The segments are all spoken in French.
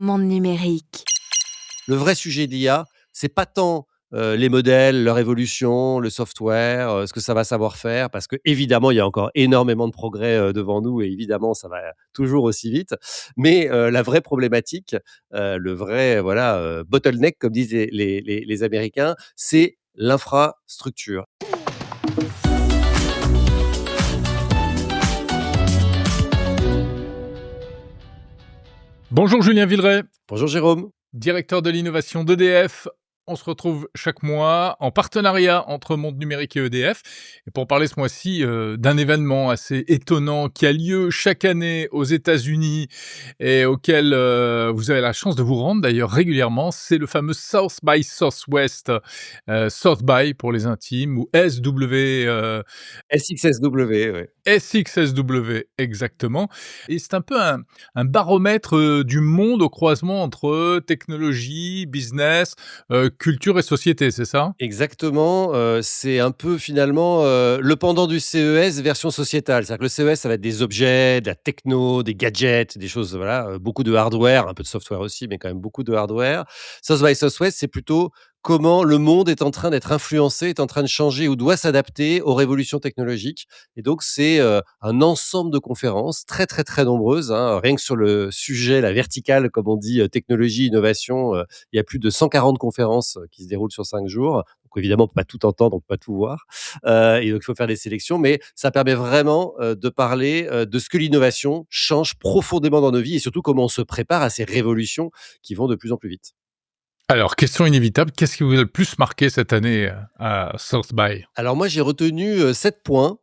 Monde numérique. Le vrai sujet de l'IA, c'est pas tant, les modèles, leur évolution, le software, ce que ça va savoir faire parce qu'évidemment, il y a encore énormément de progrès, devant nous et évidemment, ça va toujours aussi vite. Mais, la vraie problématique, le vrai, voilà, bottleneck comme disent les Américains, c'est l'infrastructure. Bonjour Julien Villeray, Bonjour Jérôme. directeur de l'innovation d'EDF. On se retrouve chaque mois en partenariat entre Monde Numérique et EDF. Et pour parler ce mois-ci d'un événement assez étonnant qui a lieu chaque année aux États-Unis et auquel vous avez la chance de vous rendre d'ailleurs régulièrement, c'est le fameux South by Southwest, South by pour les intimes ou SXSW, ouais. SXSW exactement. Et c'est un peu un baromètre du monde au croisement entre technologie, business, culture et société, c'est ça? Exactement, c'est un peu finalement, le pendant du CES version sociétale. C'est-à-dire que le CES, ça va être des objets, de la techno, des gadgets, des choses, voilà, beaucoup de hardware, un peu de software aussi, mais quand même beaucoup de hardware. South by Southwest, c'est plutôt comment le monde est en train d'être influencé, est en train de changer ou doit s'adapter aux révolutions technologiques et donc c'est, un ensemble de conférences très, très, très nombreuses, hein. Rien que sur le sujet, la verticale, comme on dit, technologie, innovation, il y a plus de 140 conférences, qui se déroulent sur 5 jours. Donc évidemment, on peut pas tout entendre, on peut pas tout voir, et donc il faut faire des sélections, mais ça permet vraiment, de parler, de ce que l'innovation change profondément dans nos vies et surtout comment on se prépare à ces révolutions qui vont de plus en plus vite. Alors, question inévitable, qu'est-ce qui vous a le plus marqué cette année à South by? Alors moi, j'ai retenu, 7 points,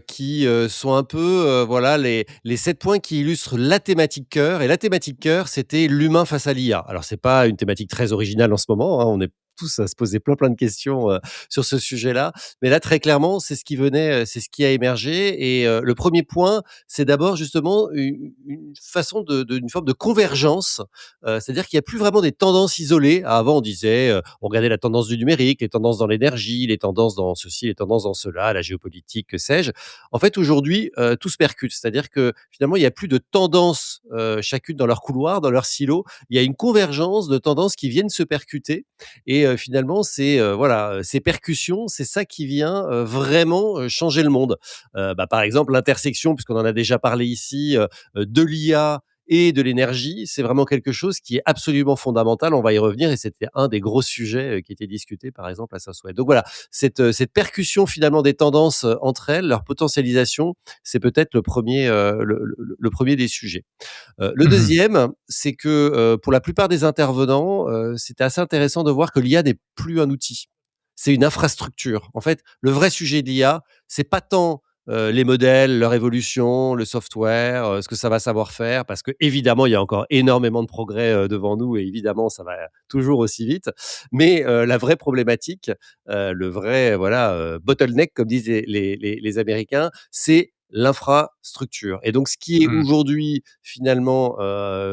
qui, sont un peu, voilà les 7 points qui illustrent la thématique cœur et la thématique cœur, c'était l'humain face à l'IA. Alors c'est pas une thématique très originale en ce moment, hein, on est tous à se poser plein de questions, sur ce sujet-là. Mais là, très clairement, c'est ce qui venait, c'est ce qui a émergé et le 1er point, c'est d'abord justement une façon de une forme de convergence, c'est-à-dire qu'il y a plus vraiment des tendances isolées. Avant, on disait, on regardait la tendance du numérique, les tendances dans l'énergie, les tendances dans ceci, les tendances dans cela, la géopolitique, que sais-je. En fait, aujourd'hui, tout se percute. C'est-à-dire que finalement, il y a plus de tendances, chacune dans leur couloir, dans leur silo. Il y a une convergence de tendances qui viennent se percuter et finalement, c'est, voilà, ces percussions, c'est ça qui vient, vraiment, changer le monde. Par exemple, l'intersection, puisqu'on en a déjà parlé ici, de l'IA et de l'énergie, c'est vraiment quelque chose qui est absolument fondamental. On va y revenir et c'était un des gros sujets, qui était discuté, par exemple, à Southwest. Donc voilà, cette percussion finalement des tendances, entre elles, leur potentialisation, c'est peut-être le premier er le 1er des sujets. Le Mmh. deuxième, c'est que, pour la plupart des intervenants, c'était assez intéressant de voir que l'IA n'est plus un outil. C'est une infrastructure. En fait, le vrai sujet de l'IA, c'est pas tant, les modèles, leur évolution, le software, ce que ça va savoir faire parce qu'évidemment, il y a encore énormément de progrès, devant nous et évidemment, ça va toujours aussi vite. Mais, la vraie problématique, le vrai, voilà, bottleneck comme disent les Américains, c'est l'infrastructure et donc ce qui est Mmh. aujourd'hui finalement,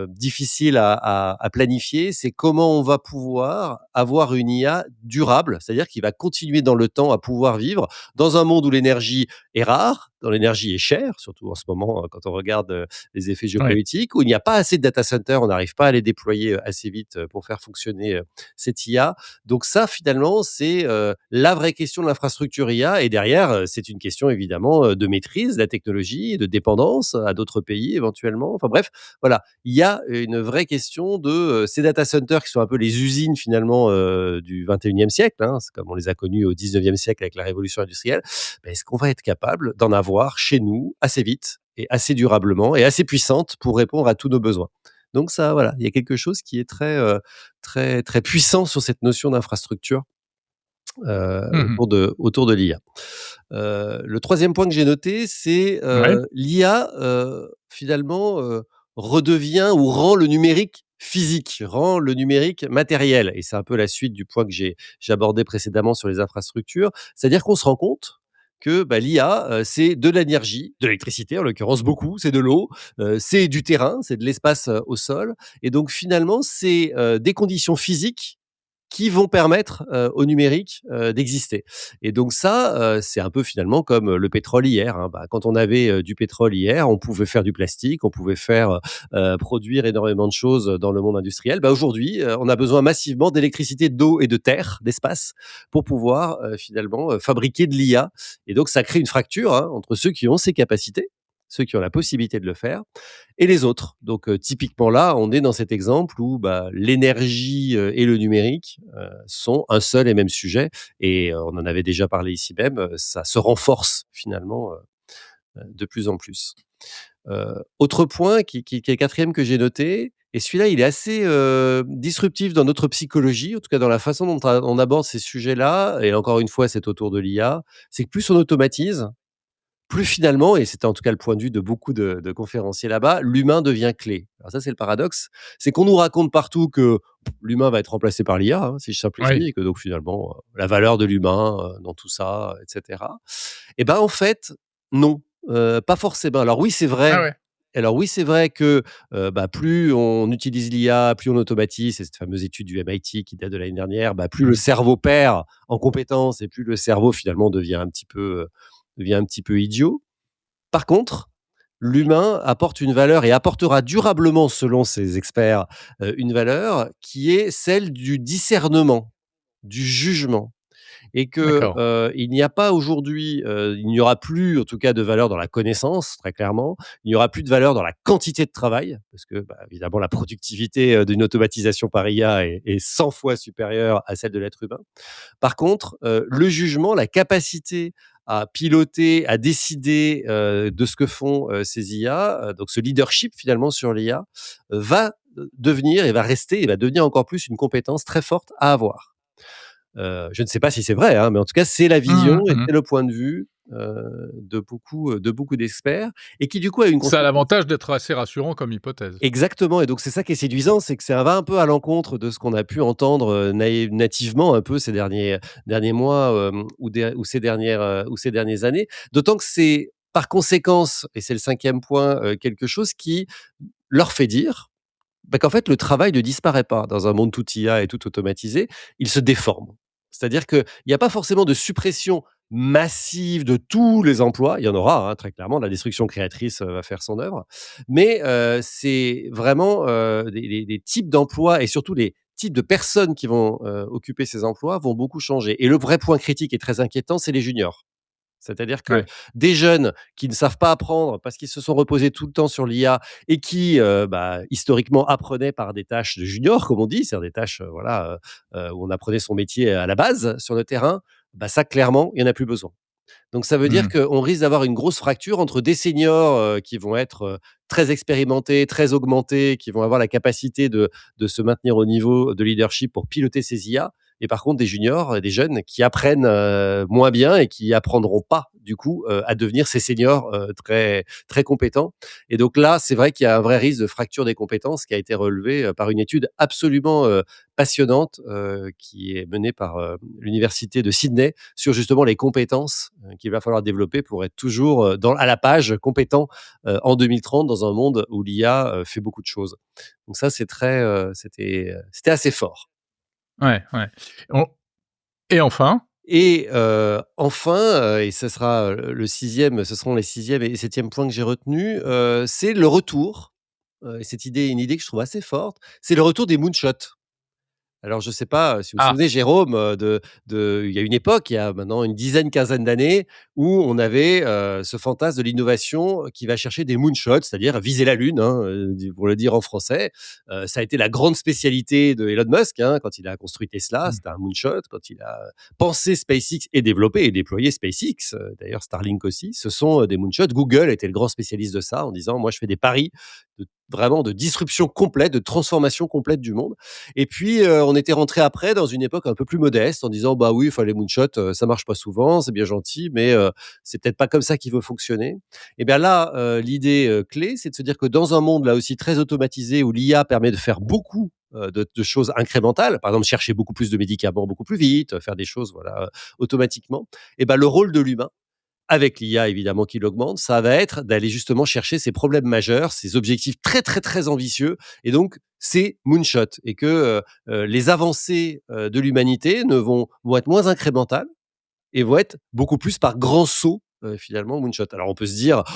difficile à planifier, c'est comment on va pouvoir avoir une IA durable, c'est-à-dire qui va continuer dans le temps à pouvoir vivre dans un monde où l'énergie est rare, dans l'énergie est chère, surtout en ce moment, quand on regarde, les effets Oui. géopolitiques, où il n'y a pas assez de data centers, on n'arrive pas à les déployer, assez vite, pour faire fonctionner, cette IA. Donc ça, finalement, c'est, la vraie question de l'infrastructure IA et derrière, c'est une question évidemment, de maîtrise de la technologie, de dépendance à d'autres pays éventuellement. Enfin bref, voilà, il y a une vraie question de, ces data centers qui sont un peu les usines finalement, du 21e siècle, hein. C'est comme on les a connus au 19e siècle avec la révolution industrielle. Est-ce qu'on va être capable d'en avoir chez nous assez vite et assez durablement et assez puissante pour répondre à tous nos besoins? Donc ça, voilà, il y a quelque chose qui est très, très, très puissant sur cette notion d'infrastructure, Mmh. autour de l'IA. Le troisième point que j'ai noté, c'est, Ouais. l'IA, finalement, redevient ou rend le numérique physique, rend le numérique matériel et c'est un peu la suite du point que j'ai abordé précédemment sur les infrastructures. C'est-à-dire qu'on se rend compte que, l'IA, c'est de l'énergie, de l'électricité en l'occurrence beaucoup, c'est de l'eau, c'est du terrain, c'est de l'espace, au sol et donc finalement c'est, des conditions physiques qui vont permettre au numérique d'exister. Et donc ça, c'est un peu finalement comme le pétrole hier, hein. Quand on avait du pétrole hier, on pouvait faire du plastique, on pouvait faire produire énormément de choses dans le monde industriel. Aujourd'hui, on a besoin massivement d'électricité, d'eau et de terre, d'espace, pour pouvoir finalement fabriquer de l'IA. Et donc ça crée une fracture, hein, entre ceux qui ont ces capacités, ceux qui ont la possibilité de le faire, et les autres. Donc typiquement là, on est dans cet exemple où l'énergie et le numérique sont un seul et même sujet, et on en avait déjà parlé ici même, ça se renforce finalement de plus en plus. Autre point qui est le quatrième que j'ai noté, et celui-là, il est assez disruptif dans notre psychologie, en tout cas dans la façon dont on aborde ces sujets-là, et encore une fois, c'est autour de l'IA, c'est que plus on automatise, plus finalement, et c'était en tout cas le point de vue de beaucoup de conférenciers là-bas, l'humain devient clé. Alors ça, c'est le paradoxe, c'est qu'on nous raconte partout que l'humain va être remplacé par l'IA, hein, si je Oui. simplifie, et que donc finalement, la valeur de l'humain dans tout ça, et cetera. Et en fait, non, pas forcément. Ah ouais. Alors oui, c'est vrai que, plus on utilise l'IA, plus on automatise, c'est cette fameuse étude du MIT qui date de l'année dernière, plus le Mmh. cerveau perd en compétences et plus le cerveau finalement devient un petit peu idiot. Par contre, l'humain apporte une valeur et apportera durablement, selon ces experts, une valeur qui est celle du discernement, du jugement. Et que, D'accord. il n'y a pas aujourd'hui, il n'y aura plus en tout cas de valeur dans la connaissance, très clairement. Il n'y aura plus de valeur dans la quantité de travail parce que, évidemment la productivité, d'une automatisation par IA est 100 fois supérieure à celle de l'être humain. Par contre, le jugement, la capacité à piloter, à décider, de ce que font, ces IA, donc ce leadership finalement sur l'IA, va, devenir et va rester et va devenir encore plus une compétence très forte à avoir. Je ne sais pas si c'est vrai, hein, mais en tout cas, c'est la Mmh vision mh. et Mmh. c'est le point de vue, de beaucoup d'experts, et qui du coup a une Ça a conséquence. l'avantage d'être assez rassurant comme hypothèse. Exactement, et donc c'est ça qui est séduisant, c'est que ça va un peu à l'encontre de ce qu'on a pu entendre, nativement un peu ces derniers mois, ou ces dernières années. D'autant que c'est par conséquence, et c'est le cinquième point, quelque chose qui leur fait dire, qu'en fait le travail ne disparaît pas dans un monde tout IA et tout automatisé, il se déforme. C'est-à-dire qu'il y a pas forcément de suppression massive de tous les emplois, il y en aura, hein, très clairement, la destruction créatrice, va faire son œuvre, mais c'est vraiment, des types d'emplois et surtout les types de personnes qui vont, occuper ces emplois vont beaucoup changer, et le vrai point critique et très inquiétant, c'est les juniors. C'est-à-dire que Ouais. des jeunes qui ne savent pas apprendre parce qu'ils se sont reposés tout le temps sur l'IA et qui, historiquement apprenaient par des tâches de juniors, comme on dit, c'est-à-dire des tâches, où on apprenait son métier à la base sur le terrain, ça clairement, il y en a plus besoin. Donc ça veut dire Mmh. qu'on risque d'avoir une grosse fracture entre des seniors, qui vont être, très expérimentés, très augmentés, qui vont avoir la capacité de se maintenir au niveau de leadership pour piloter ces IA, et par contre des juniors, des jeunes qui apprennent, moins bien et qui apprendront pas du coup, à devenir ces seniors, très très compétents. Et donc là, c'est vrai qu'il y a un vrai risque de fracture des compétences qui a été relevé, par une étude absolument, passionnante, qui est menée par, l'université de Sydney sur justement les compétences, qu'il va falloir développer pour être toujours, à la page, compétent, en 2030 dans un monde où l'IA, fait beaucoup de choses. Donc ça, c'était assez fort. Ouais, ouais. On et enfin? Et enfin, et ce sera, le 6e, ce seront les sixième et septième points que j'ai retenus, c'est le retour, et cette idée est une idée que je trouve assez forte, c'est le retour des moonshots. Alors je ne sais pas, si vous vous Ah! souvenez Jérôme, il y a une époque, il y a maintenant une dizaine, quinzaine d'années, où on avait, ce fantasme de l'innovation qui va chercher des moonshots, c'est-à-dire viser la lune, hein, pour le dire en français. Ça a été la grande spécialité de Elon Musk, hein, quand il a construit Tesla, Mmh. c'était un moonshot. Quand il a pensé SpaceX et développé et déployé SpaceX, d'ailleurs Starlink aussi, ce sont, des moonshots. Google était le grand spécialiste de ça en disant: «Moi je fais des paris vraiment de disruption complète, de transformation complète du monde». Et puis, on était rentré après dans une époque un peu plus modeste en disant: «Bah oui, enfin les moonshots, ça marche pas souvent, c'est bien gentil, mais c'est peut-être pas comme ça qu'il faut fonctionner». Et bien là, l'idée, clé, c'est de se dire que dans un monde là aussi très automatisé où l'IA permet de faire beaucoup, de choses incrémentales, par exemple chercher beaucoup plus de médicaments beaucoup plus vite, faire des choses voilà, automatiquement, et ben le rôle de l'humain, avec l'IA évidemment qui l'augmente, ça va être d'aller justement chercher ces problèmes majeurs, ces objectifs très, très, très ambitieux et donc c'est moonshot et que, les avancées, de l'humanité ne vont être moins incrémentales et vont être beaucoup plus par grands sauts, finalement moonshot. Alors on peut se dire: «Oh,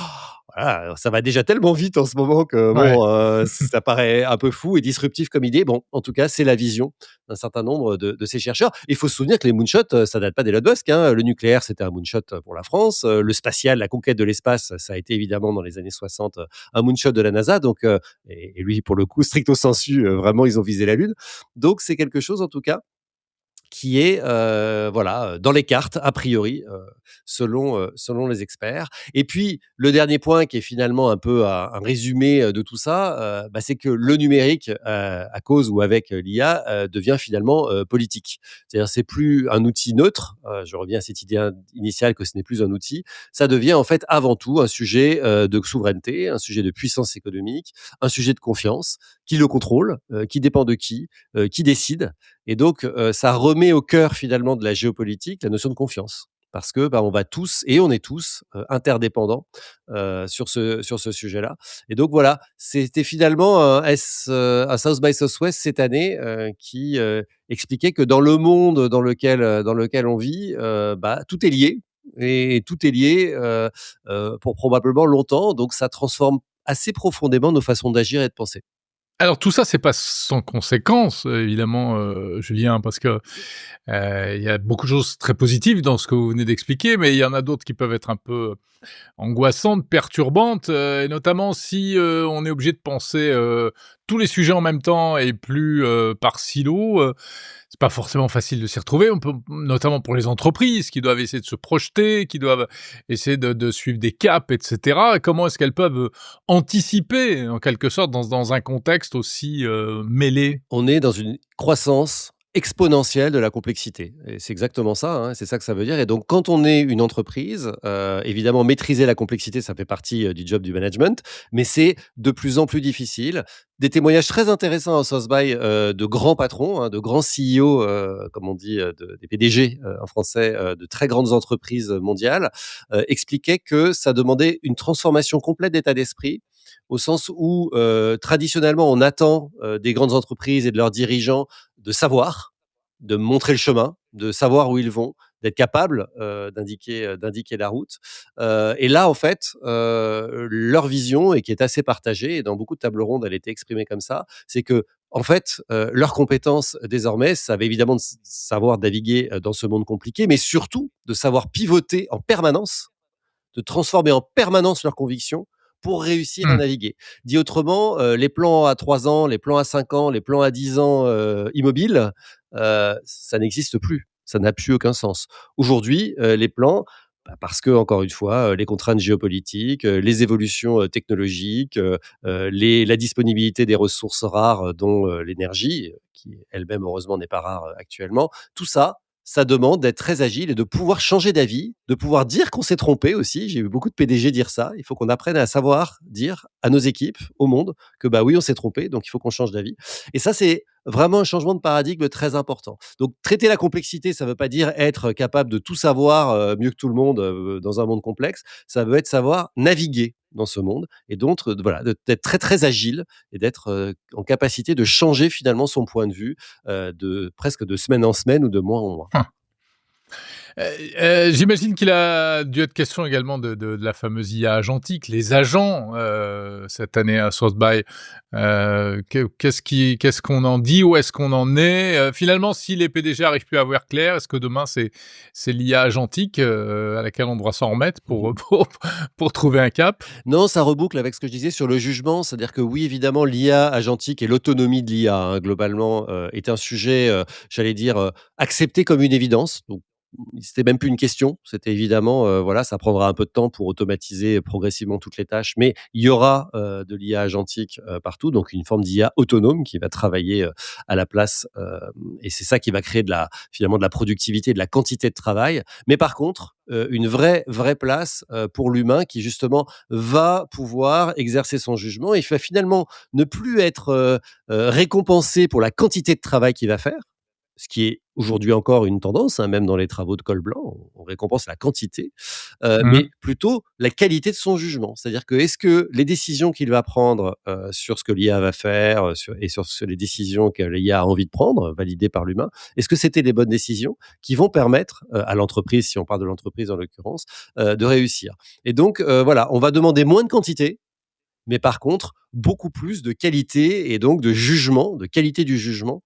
voilà, ça va déjà tellement vite en ce moment que Ouais. bon, ça paraît un peu fou et disruptif comme idée». Bon, en tout cas, c'est la vision d'un certain nombre de ces chercheurs. Il faut se souvenir que les moonshots, ça date pas d'Elon Musk, hein. Le nucléaire, c'était un moonshot, pour la France. Le spatial, la conquête de l'espace, ça a été évidemment dans les années 60, un moonshot de la NASA donc et lui pour le coup stricto sensu, vraiment ils ont visé la lune. Donc c'est quelque chose en tout cas qui est, voilà, dans les cartes a priori, selon les experts. Et puis le dernier point qui est finalement un peu un résumé, de tout ça, bah, c'est que le numérique, à cause ou avec, l'IA, devient finalement, politique. C'est-à-dire c'est plus un outil neutre, je reviens à cette idée initiale que ce n'est plus un outil. Ça devient en fait avant tout un sujet, de souveraineté, un sujet de puissance économique, un sujet de confiance. Qui le contrôle? Qui dépend de qui? Qui décide? Et donc, ça remet au cœur finalement de la géopolitique la notion de confiance. Parce que, bah, on va tous et on est tous, interdépendants, sur ce sujet-là. Et donc voilà, c'était finalement un South by Southwest cette année, qui, expliquait que dans le monde dans lequel on vit, bah, tout est lié et tout est lié, pour probablement longtemps. Donc ça transforme assez profondément nos façons d'agir et de penser. Alors tout ça, c'est pas sans conséquence, évidemment, Julien, parce que, il y a beaucoup de choses très positives dans ce que vous venez d'expliquer, mais il y en a d'autres qui peuvent être un peu angoissantes, perturbantes, et notamment si, on est obligé de penser, tous les sujets en même temps et plus, par silo, c'est pas forcément facile de s'y retrouver. On peut notamment pour les entreprises qui doivent essayer de se projeter, qui doivent essayer de suivre des caps et cetera. Comment est-ce qu'elles peuvent, anticiper en quelque sorte dans un contexte aussi, mêlé? On est dans une croissance exponentielle de la complexité et c'est exactement ça, hein, c'est ça que ça veut dire et donc quand on est une entreprise, évidemment maîtriser la complexité, ça fait partie, du job du management, mais c'est de plus en plus difficile. Des témoignages très intéressants à South by, de grands patrons, hein, de grands CEO, comme on dit, des PDG, en français, de très grandes entreprises, mondiales, expliquaient que ça demandait une transformation complète d'état d'esprit au sens où, traditionnellement, on attend, des grandes entreprises et de leurs dirigeants de savoir, de montrer le chemin, de savoir où ils vont, d'être capables, d'indiquer la route. Et là, en fait, leur vision et qui est assez partagée et dans beaucoup de tables rondes, elle était exprimée comme ça, c'est que en fait, leurs compétences désormais, ça va évidemment de savoir naviguer, dans ce monde compliqué, mais surtout de savoir pivoter en permanence, de transformer en permanence leurs convictions pour réussir à Mmh. naviguer. Dit autrement, les plans à 3 ans, les plans à 5 ans, les plans à 10 ans, immobiles, ça n'existe plus. Ça n'a plus aucun sens. Aujourd'hui, les plans, bah, parce que encore une fois, les contraintes géopolitiques, les évolutions, technologiques, la disponibilité des ressources rares, dont, l'énergie, qui elle-même heureusement n'est pas rare, actuellement. Tout ça, ça demande d'être très agile et de pouvoir changer d'avis, de pouvoir dire qu'on s'est trompé aussi. J'ai vu beaucoup de PDG dire ça. Il faut qu'on apprenne à savoir dire à nos équipes, au monde, que bah oui, on s'est trompé, donc il faut qu'on change d'avis. Et ça, c'est vraiment un changement de paradigme très important. Donc, traiter la complexité, ça ne veut pas dire être capable de tout savoir mieux que tout le monde dans un monde complexe. Ça veut être savoir naviguer dans ce monde et donc voilà, d'être très très agile et d'être en capacité de changer finalement son point de vue de presque de semaine en semaine ou de mois en mois. J'imagine qu'il a dû être question également de la fameuse IA agentique, les agents, cette année à South by. Qu'est-ce qu'on en dit? Où est-ce qu'on en est? Finalement, si les PDG arrivent plus à voir clair, est-ce que demain c'est l'IA agentique, à laquelle on doit s'en remettre pour, pour trouver un cap? Non, ça reboucle avec ce que je disais sur le jugement, c'est-à-dire que oui, évidemment, l'IA agentique et l'autonomie de l'IA, hein, globalement, est un sujet, j'allais dire, accepté comme une évidence. Donc, c'était même plus une question. C'était évidemment, voilà, ça prendra un peu de temps pour automatiser progressivement toutes les tâches, mais il y aura, de l'IA agentique, partout, donc une forme d'IA autonome qui va travailler, à la place, et c'est ça qui va créer finalement de la productivité, de la quantité de travail. Mais par contre, une vraie place, pour l'humain qui justement va pouvoir exercer son jugement et va finalement ne plus être, récompensé pour la quantité de travail qu'il va faire, ce qui est aujourd'hui encore une tendance, hein, même dans les travaux de col blanc, on récompense la quantité, Mmh. mais plutôt la qualité de son jugement. C'est-à-dire que est-ce que les décisions qu'il va prendre, sur ce que l'IA va faire, sur les décisions que l'IA a envie de prendre, validées par l'humain, est-ce que c'était les bonnes décisions qui vont permettre, à l'entreprise, si on parle de l'entreprise en l'occurrence, de réussir? Et donc, voilà, on va demander moins de quantité, mais par contre, beaucoup plus de qualité et donc de jugement, de qualité du jugement,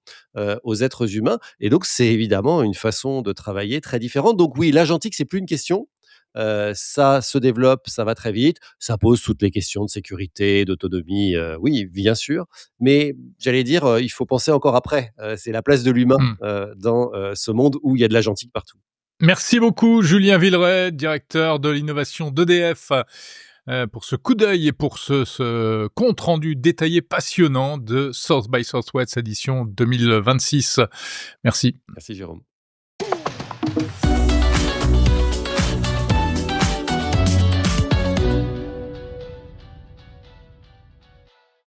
aux êtres humains. Et donc c'est évidemment une façon de travailler très différente. Donc oui, l'agentique, c'est plus une question. Ça se développe, ça va très vite, ça pose toutes les questions de sécurité, d'autonomie, oui, bien sûr. Mais j'allais dire, il faut penser encore après. C'est la place de l'humain, Mmh. dans, ce monde où il y a de l'agentique partout. Merci beaucoup Julien Villeray, directeur de l'innovation d'EDF, pour ce coup d'œil et pour ce compte rendu détaillé passionnant de South by Southwest édition 2026. Merci. Merci Jérôme.